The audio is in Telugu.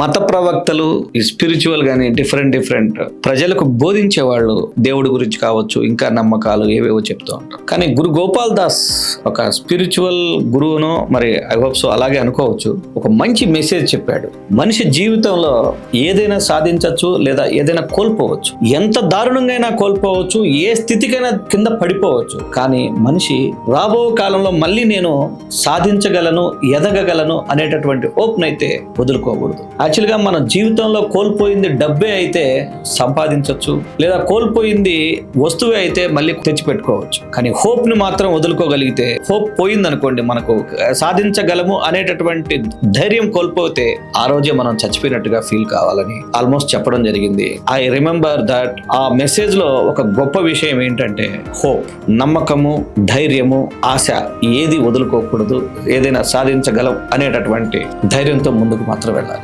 మత ప్రవక్తలు, ఈ స్పిరిచువల్ గానీ డిఫరెంట్ ప్రజలకు బోధించే వాళ్ళు దేవుడి గురించి కావచ్చు, ఇంకా నమ్మకాలు ఏవేవో చెప్తూ ఉంటారు. కానీ గురు గోపాల్ దాస్ ఒక స్పిరిచువల్ గురువునో మరి ఐ హోప్ సో అలాగే అనుకోవచ్చు, ఒక మంచి మెసేజ్ చెప్పాడు. మనిషి జీవితంలో ఏదైనా సాధించవచ్చు లేదా ఏదైనా కోల్పోవచ్చు, ఎంత దారుణంగా కోల్పోవచ్చు, ఏ స్థితికైనా కింద పడిపోవచ్చు. కానీ మనిషి రాబో కాలంలో మళ్ళీ నేను సాధించగలను, ఎదగగలను అనేటటువంటి హోప్ను అయితే వదులుకోకూడదు. యాక్చువల్గా మన జీవితంలో కోల్పోయింది డబ్బే అయితే సంపాదించవచ్చు, లేదా కోల్పోయింది వస్తువే అయితే మళ్ళీ తెచ్చిపెట్టుకోవచ్చు. కానీ హోప్ ని మాత్రం వదులుకోగలిగితే, హోప్ పోయింది అనుకోండి, మనకు సాధించగలము అనేటటువంటి ధైర్యం కోల్పోతే ఆ రోజే మనం చచ్చిపోయినట్టుగా ఫీల్ కావాలని ఆల్మోస్ట్ చెప్పడం జరిగింది. ఐ రిమెంబర్ దట్ ఆ మెసేజ్ లో ఒక గొప్ప విషయం ఏంటంటే హోప్, నమ్మకము, ధైర్యము, ఆశ ఏది వదులుకోకూడదు. ఏదైనా సాధించగలం అనేటటువంటి ధైర్యంతో ముందుకు మాత్రం వెళ్ళాలి.